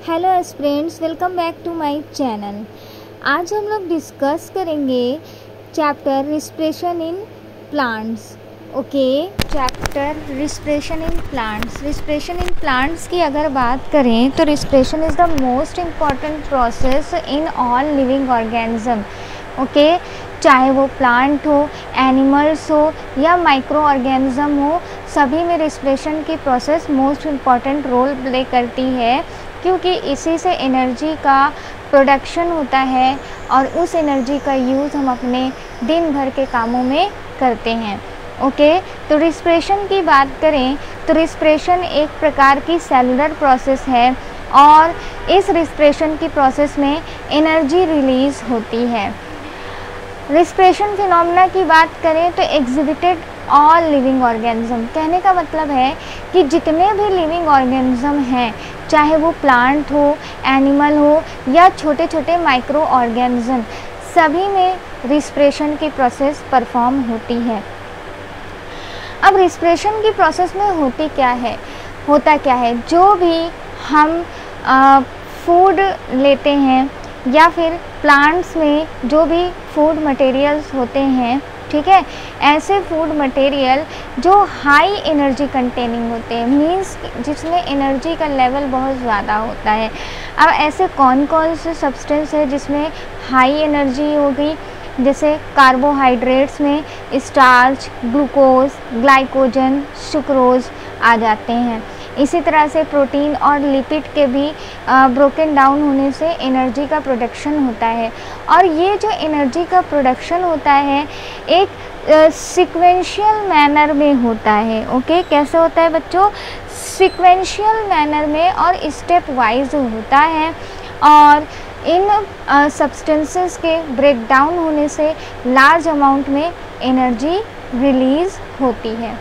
Hello students, welcome back to my channel. आज हम लोग डिस्कस करेंगे chapter respiration in plants. Okay, chapter respiration in plants. Respiration in plants की अगर बात करें तो respiration is the most important process in all living organism. Okay, चाहे वो प्लांट हो, एनिमल्स हो या माइक्रो ऑर्गेनिज्म हो, सभी में रिस्पिरेशन की process most important role play करती है, क्योंकि इसी से एनर्जी का प्रोडक्शन होता है और उस एनर्जी का यूज़ हम अपने दिन भर के कामों में करते हैं। ओके, तो रिस्पिरेशन की बात करें तो रिस्पिरेशन एक प्रकार की सेलुलर प्रोसेस है और इस रिस्पिरेशन की प्रोसेस में एनर्जी रिलीज़ होती है। रिस्पिरेशन फिनोमेना की बात करें तो एग्जिबिटेड ऑल लिविंग ऑर्गेनिज्म। कहने का मतलब है कि जितने भी लिविंग ऑर्गेनिज्म हैं, चाहे वो प्लांट हो, एनिमल हो या छोटे छोटे माइक्रो ऑर्गेनिज्म, सभी में रिस्पिरेशन की प्रोसेस परफॉर्म होती है। अब रिस्पिरेशन की प्रोसेस में होता क्या है, जो भी हम फूड लेते हैं या फिर प्लांट्स में जो भी फूड मटेरियल्स होते हैं, ठीक है, ऐसे फूड मटेरियल जो हाई एनर्जी कंटेनिंग होते हैं, मींस जिसमें एनर्जी का लेवल बहुत ज़्यादा होता है। अब ऐसे कौन कौन से सब्सटेंस है जिसमें हाई एनर्जी होगी, जैसे कार्बोहाइड्रेट्स में स्टार्च, ग्लूकोज, ग्लाइकोजन, सुक्रोज आ जाते हैं। इसी तरह से प्रोटीन और लिपिड के भी ब्रोकन डाउन होने से एनर्जी का प्रोडक्शन होता है। और ये जो एनर्जी का प्रोडक्शन होता है एक सिक्वेंशियल मैनर में होता है। ओके, कैसे होता है बच्चों? सिक्वेंशियल मैनर में और स्टेप वाइज होता है। और इन सब्सटेंसेस के ब्रेक डाउन होने से लार्ज अमाउंट में एनर्जी रिलीज़ होती है।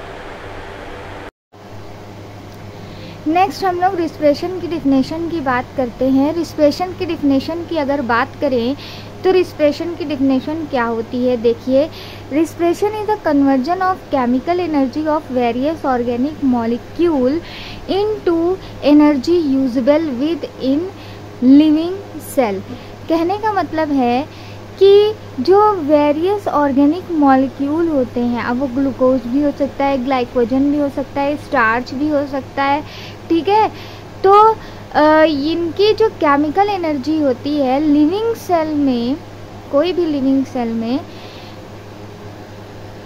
नेक्स्ट हम लोग रिस्पिरेशन की डिफिनेशन की बात करते हैं। रिस्पिरेशन की डिफिनेशन की अगर बात करें तो रिस्पिरेशन की डिफिनेशन क्या होती है, देखिए। Respiration is the conversion of chemical energy of various organic molecule into energy usable within living cell. कहने का मतलब है कि जो वेरियस ऑर्गेनिक मॉलिक्यूल होते हैं, अब वो ग्लूकोज भी हो सकता है, ग्लाइकोजन भी हो सकता है, स्टार्च भी हो सकता है, ठीक है, तो इनकी जो केमिकल एनर्जी होती है लिविंग सेल में, कोई भी लिविंग सेल में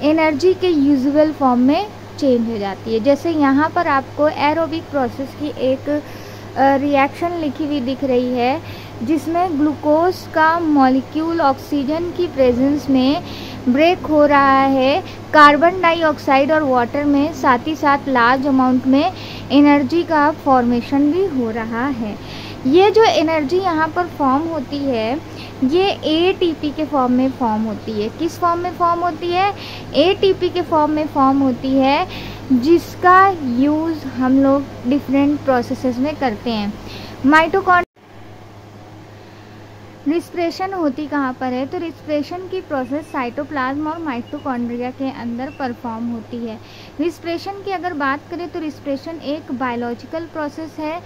एनर्जी के यूजुअल फॉर्म में चेंज हो जाती है। जैसे यहाँ पर आपको एरोबिक प्रोसेस की एक रिएक्शन लिखी हुई दिख रही है, जिसमें ग्लूकोज का मॉलिक्यूल ऑक्सीजन की प्रेजेंस में ब्रेक हो रहा है कार्बन डाइऑक्साइड और वाटर में, साथ ही साथ लार्ज अमाउंट में एनर्जी का फॉर्मेशन भी हो रहा है। ये जो एनर्जी यहाँ पर फॉर्म होती है ये एटीपी के फॉर्म में फॉर्म होती है। किस फॉर्म में फॉर्म होती है? एटीपी के फॉर्म में फॉर्म होती है, जिसका यूज़ हम लोग डिफरेंट प्रोसेसेस में करते हैं। रिस्पिरेशन होती कहाँ पर है? तो रिस्पिरेशन की प्रोसेस साइटोप्लाज्म और माइटोकॉन्ड्रिया के अंदर परफॉर्म होती है। रिस्पिरेशन की अगर बात करें तो रिस्पिरेशन एक बायोलॉजिकल प्रोसेस है।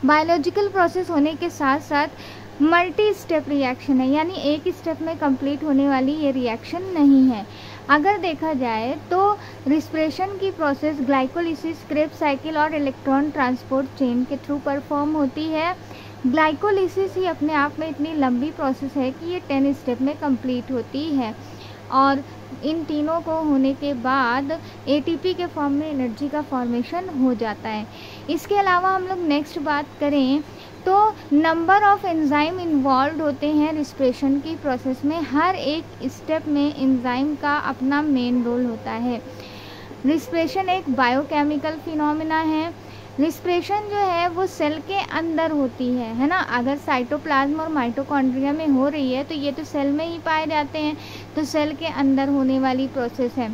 बायोलॉजिकल प्रोसेस होने के साथ साथ मल्टी स्टेप रिएक्शन है, यानी एक स्टेप में कंप्लीट होने वाली ये रिएक्शन नहीं है। अगर देखा जाए तो रिस्पिरेशन की प्रोसेस ग्लाइकोलिसिस, क्रेब्स साइकिल और इलेक्ट्रॉन ट्रांसपोर्ट चेन के थ्रू परफॉर्म होती है। ग्लाइकोलिसिस ही अपने आप में इतनी लंबी प्रोसेस है कि ये 10 स्टेप में कंप्लीट होती है और इन तीनों को होने के बाद एटीपी के फॉर्म में एनर्जी का फॉर्मेशन हो जाता है। इसके अलावा हम लोग नेक्स्ट बात करें तो नंबर ऑफ एंजाइम इन्वॉल्व होते हैं रिस्पिरेशन की प्रोसेस में। हर एक स्टेप में एंजाइम का अपना मेन रोल होता है। रिस्पिरेशन एक बायोकेमिकल फिनोमेना है। रिस्पिरेशन जो है वो सेल के अंदर होती है ना। अगर साइटोप्लाज्म और माइटोकॉन्ड्रिया में हो रही है तो ये तो सेल में ही पाए जाते हैं, तो सेल के अंदर होने वाली प्रोसेस है,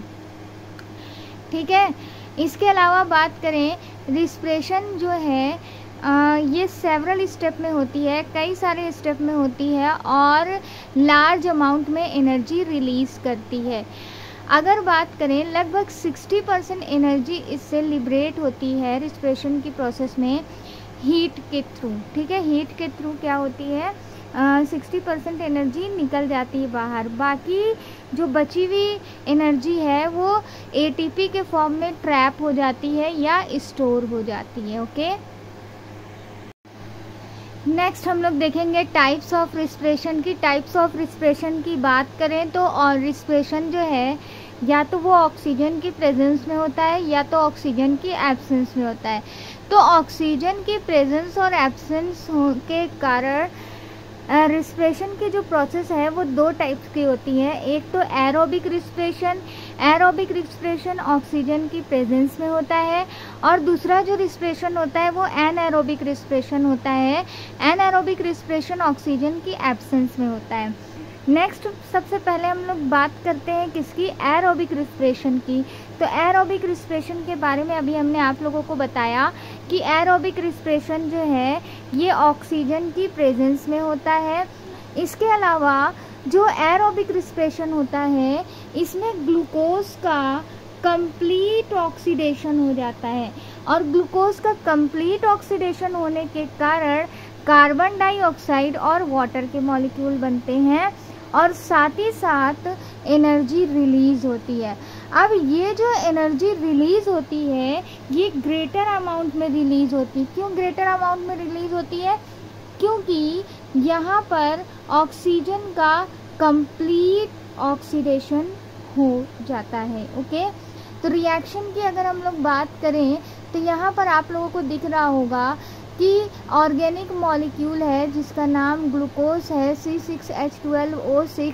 ठीक है। इसके अलावा बात करें रिस्पिरेशन जो है ये सेवरल स्टेप में होती है, कई सारे स्टेप में होती है और लार्ज अमाउंट में एनर्जी रिलीज़ करती है। अगर बात करें लगभग 60% एनर्जी इससे लिबरेट होती है रिस्पिरेशन की प्रोसेस में। हीट के थ्रू, ठीक है। हीट के थ्रू क्या होती है, 60% एनर्जी निकल जाती है बाहर, बाकी जो बची हुई एनर्जी है वो एटीपी के फॉर्म में ट्रैप हो जाती है या स्टोर हो जाती है। ओके, नेक्स्ट हम लोग देखेंगे टाइप्स ऑफ रिस्पिरेशन की। टाइप्स ऑफ रिस्पिरेशन की बात करें तो और रिस्पिरेशन जो है या तो वो ऑक्सीजन की प्रेजेंस में होता है या तो ऑक्सीजन की एब्सेंस में होता है। तो ऑक्सीजन की प्रेजेंस और एब्सेंस के कारण रिस्पिरेशन की जो प्रोसेस है वो दो टाइप्स की होती है। एक तो aerobic respiration, aerobic respiration oxygen की प्रेजेंस में होता है, और दूसरा जो रिस्पिरेशन होता है वो एनएरोबिक रिस्पिरेशन होता है। एनएरोबिक रिस्पिरेशन ऑक्सीजन की एब्सेंस में होता है। नेक्स्ट सबसे पहले हम लोग बात करते हैं किसकी, एरोबिक रिस्पिरेशन की। तो एरोबिक रिस्पिरेशन के बारे में अभी हमने आप लोगों को बताया कि एरोबिक रिस्पिरेशन जो है ये ऑक्सीजन की प्रेजेंस में होता है। इसके अलावा जो एरोबिक रिस्पिरेशन होता है इसमें ग्लूकोज का कंप्लीट ऑक्सीडेशन हो जाता है, और ग्लूकोज का कंप्लीट ऑक्सीडेशन होने के कारण कार्बन डाइऑक्साइड और वाटर के मॉलिक्यूल बनते हैं, और साथ ही साथ एनर्जी रिलीज होती है। अब ये जो एनर्जी रिलीज होती है ये ग्रेटर अमाउंट में रिलीज होती है। क्यों ग्रेटर अमाउंट में रिलीज होती है? क्योंकि यहाँ पर ऑक्सीजन का कंप्लीट ऑक्सीडेशन हो जाता है। ओके, तो रिएक्शन की अगर हम लोग बात करें तो यहाँ पर आप लोगों को दिख रहा होगा कि ऑर्गेनिक मॉलिक्यूल है जिसका नाम ग्लूकोज है, C6H12O6।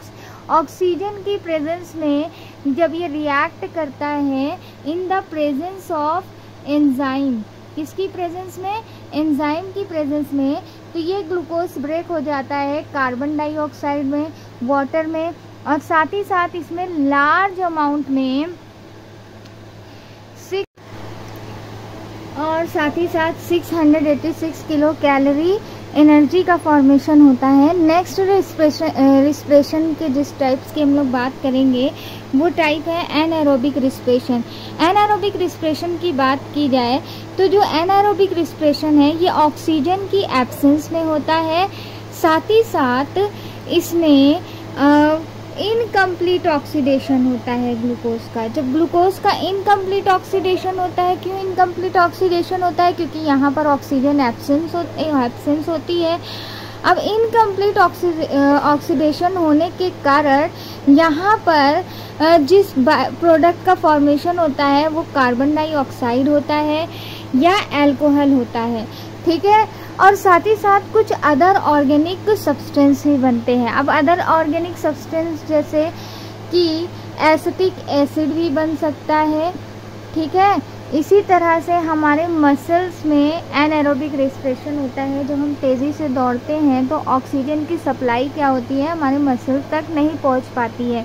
ऑक्सीजन की प्रेजेंस में जब ये रिएक्ट करता है in the presence of enzyme, किसकी प्रेजेंस में, एंजाइम की प्रेजेंस में, तो ये ग्लूकोज ब्रेक हो जाता है कार्बन डाइऑक्साइड में, वाटर में, और साथ ही साथ इसमें लार्ज अमाउंट में और साथ ही साथ 686 किलो कैलोरी एनर्जी का फॉर्मेशन होता है। नेक्स्ट रिस्पिरेशन के जिस टाइप्स की हम लोग बात करेंगे वो टाइप है एनारोबिक रिस्पिरेशन। एनारोबिक रिस्पिरेशन की बात की जाए तो जो एनारोबिक रिस्पिरेशन है ये ऑक्सीजन की एब्सेंस में होता है, साथ ही साथ इसमें इनकम्प्लीट ऑक्सीडेशन होता है ग्लूकोज का। जब ग्लूकोज का इनकम्प्लीट ऑक्सीडेशन होता है, क्यों इनकम्प्लीट ऑक्सीडेशन होता है? क्योंकि यहाँ पर ऑक्सीजन एब्सेंस होती है। अब इनकम्प्लीट ऑक्सीडेशन होने के कारण यहाँ पर जिस प्रोडक्ट का फॉर्मेशन होता है वो कार्बन डाइऑक्साइड होता है या अल्कोहल होता है, ठीक है। और साथ ही साथ कुछ अदर ऑर्गेनिक सब्सटेंस भी बनते हैं। अब अदर ऑर्गेनिक सब्सटेंस जैसे कि एसिटिक एसिड भी बन सकता है, ठीक है। इसी तरह से हमारे मसल्स में एनारोबिक रेस्पिरेशन होता है। जब हम तेज़ी से दौड़ते हैं तो ऑक्सीजन की सप्लाई क्या होती है, हमारे मसल्स तक नहीं पहुंच पाती है,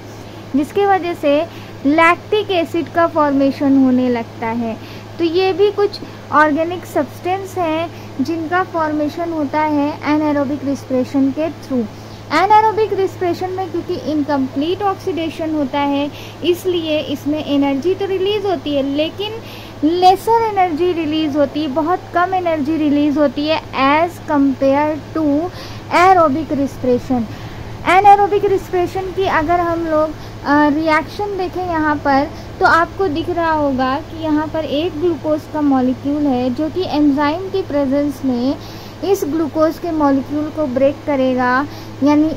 जिसकी वजह से लैक्टिक एसिड का फॉर्मेशन होने लगता है। तो ये भी कुछ ऑर्गेनिक सब्सटेंस हैं जिनका फॉर्मेशन होता है एनारोबिक रिस्पिरेशन के थ्रू। एनारोबिक रिस्पिरेशन में क्योंकि इनकम्प्लीट ऑक्सीडेशन होता है इसलिए इसमें एनर्जी तो रिलीज़ होती है लेकिन लेसर एनर्जी रिलीज़ होती है, बहुत कम एनर्जी रिलीज़ होती है as compare to aerobic respiration. Anaerobic respiration की अगर हम लोग रिएक्शन देखें यहाँ पर तो आपको दिख रहा होगा कि यहाँ पर एक ग्लूकोज का मॉलिक्यूल है जो कि एंजाइम की प्रेजेंस में इस ग्लूकोज के मॉलिक्यूल को ब्रेक करेगा, यानी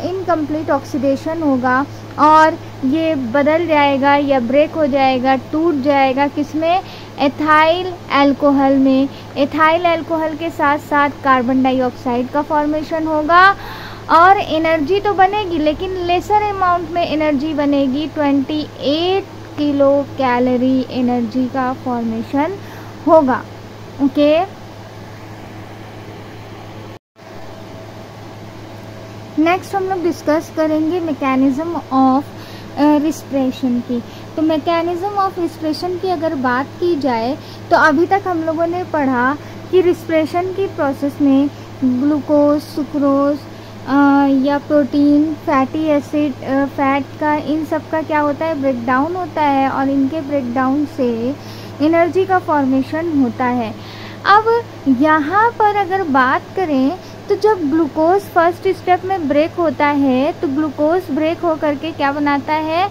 इनकम्प्लीट ऑक्सीडेशन होगा और ये बदल जाएगा या ब्रेक हो जाएगा, टूट जाएगा किसमें, एथाइल अल्कोहल में। एथाइल अल्कोहल के साथ साथ कार्बन डाइऑक्साइड का फॉर्मेशन होगा और एनर्जी तो बनेगी लेकिन लेसर अमाउंट में एनर्जी बनेगी। 28 किलो कैलोरी एनर्जी का फॉर्मेशन होगा। ओके, नेक्स्ट हम लोग डिस्कस करेंगे मैकेनिज्म ऑफ रिस्पिरेशन की। तो मैकेनिज्म ऑफ रिस्पिरेशन की अगर बात की जाए तो अभी तक हम लोगों ने पढ़ा कि रिस्पिरेशन की प्रोसेस में ग्लूकोज, सुक्रोज या प्रोटीन, फैटी एसिड, फैट का, इन सब का क्या होता है, ब्रेकडाउन होता है और इनके ब्रेकडाउन से एनर्जी का फॉर्मेशन होता है। अब यहाँ पर अगर बात करें तो जब ग्लूकोज फर्स्ट स्टेप में ब्रेक होता है तो ग्लूकोज ब्रेक हो करके क्या बनाता है,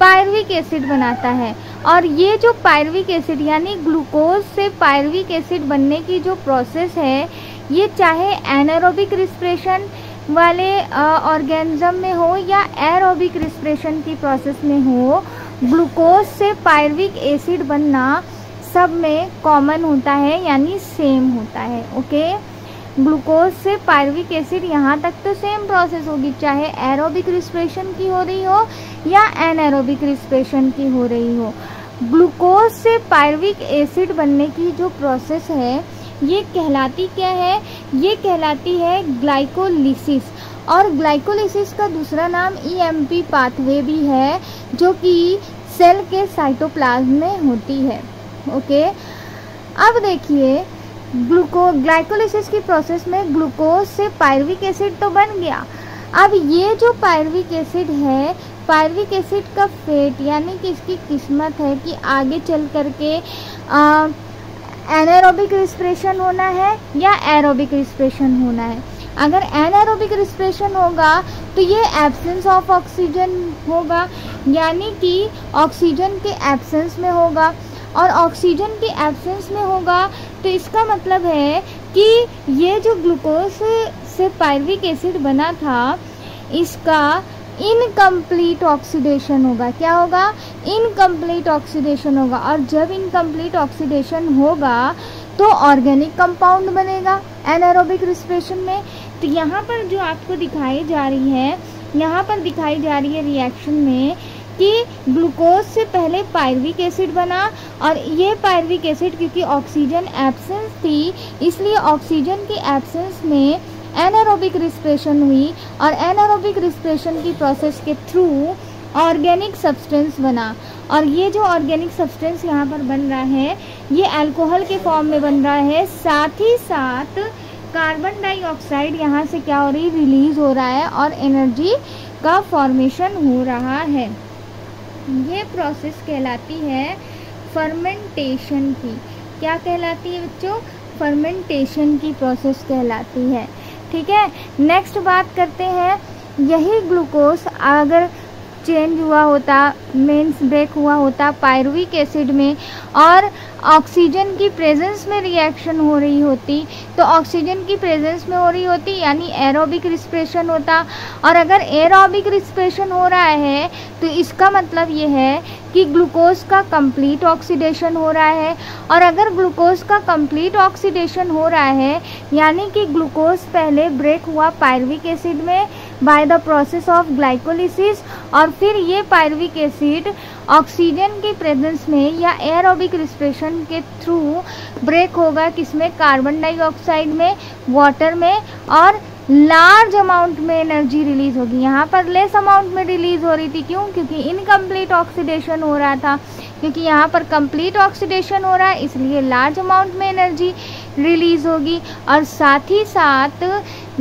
पायरुविक एसिड बनाता है। और ये जो पायरुविक एसिड यानी ग्लूकोज से पायरुविक एसिड बनने की जो प्रोसेस है, ये चाहे एनारोबिक रिस्पिरेशन वाले ऑर्गेनिज्म में हो या एरोबिक रिस्पिरेशन की प्रोसेस में हो, ग्लूकोज से पायरुविक एसिड बनना सब में कॉमन होता है यानी सेम होता है। ओके, ग्लूकोज से पायरुविक एसिड यहाँ तक तो सेम प्रोसेस होगी, चाहे एरोबिक रिस्पिरेशन की हो रही हो या एनारोबिक रिस्पिरेशन की हो रही हो। ग्लूकोज से पायरुविक एसिड बनने की जो प्रोसेस है ये कहलाती क्या है, ये कहलाती है ग्लाइकोलिसिस। और ग्लाइकोलिसिस का दूसरा नाम EMP पाथवे भी है, जो कि सेल के साइटोप्लाज्म में होती है। ओके, अब देखिए ग्लाइकोलिसिस की प्रोसेस में ग्लूकोज से पायरुविक एसिड तो बन गया। अब ये जो पायरुविक एसिड है, पायरुविक एसिड का फेट यानी कि इसकी किस्मत है कि आगे चल करके एनारोबिक रिस्पिरेशन होना है या एरोबिक रिस्पिरेशन होना है। अगर एनारोबिक रिस्पिरेशन होगा तो ये एब्सेंस ऑफ ऑक्सीजन होगा, यानी कि ऑक्सीजन के एब्सेंस में होगा। और ऑक्सीजन के एब्सेंस में होगा तो इसका मतलब है कि ये जो ग्लूकोज से पायरुविक एसिड बना था, इसका इनकम्प्लीट ऑक्सीडेशन होगा। क्या होगा, इनकम्प्लीट ऑक्सीडेशन होगा। और जब इनकम्प्लीट ऑक्सीडेशन होगा तो ऑर्गेनिक कंपाउंड बनेगा एनारोबिक रिस्पिरेशन में। तो यहाँ पर जो आपको दिखाई जा रही है, यहाँ पर दिखाई जा रही है रिएक्शन में कि ग्लूकोज से पहले पायरुविक एसिड बना, और ये पायरुविक एसिड क्योंकि ऑक्सीजन एब्सेंस थी इसलिए ऑक्सीजन की एब्सेंस में एनारोबिक रिस्पिरेशन हुई, और एनारोबिक रिस्पिरेशन की प्रोसेस के थ्रू ऑर्गेनिक सब्सटेंस बना। और ये जो ऑर्गेनिक सब्सटेंस यहाँ पर बन रहा है ये अल्कोहल के फॉर्म में बन रहा है। साथ ही साथ कार्बन डाइऑक्साइड यहाँ से क्या हो रही, रिलीज हो रहा है और एनर्जी का फॉर्मेशन हो रहा है। ये प्रोसेस कहलाती है फर्मेंटेशन की। क्या कहलाती है बच्चों, फर्मेंटेशन की प्रोसेस कहलाती है। ठीक है, नेक्स्ट बात करते हैं, यही ग्लूकोज अगर चेंज हुआ होता, मीन्स ब्रेक हुआ होता पायरुविक एसिड में और ऑक्सीजन की प्रेजेंस में रिएक्शन हो रही होती, तो ऑक्सीजन की प्रेजेंस में हो रही होती यानी एरोबिक रिस्पिरेशन होता। और अगर एरोबिक रिस्पिरेशन हो रहा है तो इसका मतलब ये है कि ग्लूकोज का कंप्लीट ऑक्सीडेशन हो रहा है। और अगर ग्लूकोज का कंप्लीट ऑक्सीडेशन हो रहा है यानी कि ग्लूकोज पहले ब्रेक हुआ पायरुविक एसिड में by the process of glycolysis, और फिर ये पायरुविक एसिड ऑक्सीजन की प्रेजेंस में या एरोबिक रिस्पिरेशन के थ्रू ब्रेक होगा, किसमें, कार्बन डाइऑक्साइड में, वाटर में, और लार्ज अमाउंट में एनर्जी रिलीज होगी। यहाँ पर लेस अमाउंट में रिलीज हो रही थी, क्यों, क्योंकि इनकम्प्लीट ऑक्सीडेशन हो रहा था। क्योंकि यहाँ पर कंप्लीट ऑक्सीडेशन हो रहा है इसलिए लार्ज अमाउंट में एनर्जी रिलीज होगी। और साथ ही साथ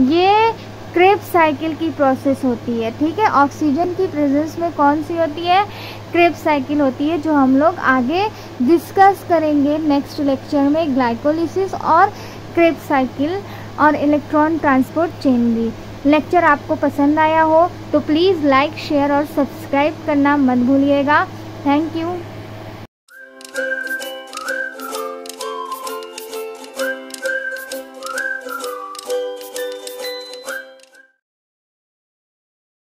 ये क्रेब्स साइकिल की प्रोसेस होती है। ठीक है, ऑक्सीजन की प्रेजेंस में कौन सी होती है, क्रेब्स साइकिल होती है, जो हम लोग आगे डिस्कस करेंगे नेक्स्ट लेक्चर में, ग्लाइकोलिसिस और क्रेब्स साइकिल और इलेक्ट्रॉन ट्रांसपोर्ट चेन भी। लेक्चर आपको पसंद आया हो तो प्लीज़ लाइक, शेयर और सब्सक्राइब करना मत भूलिएगा। Thank you.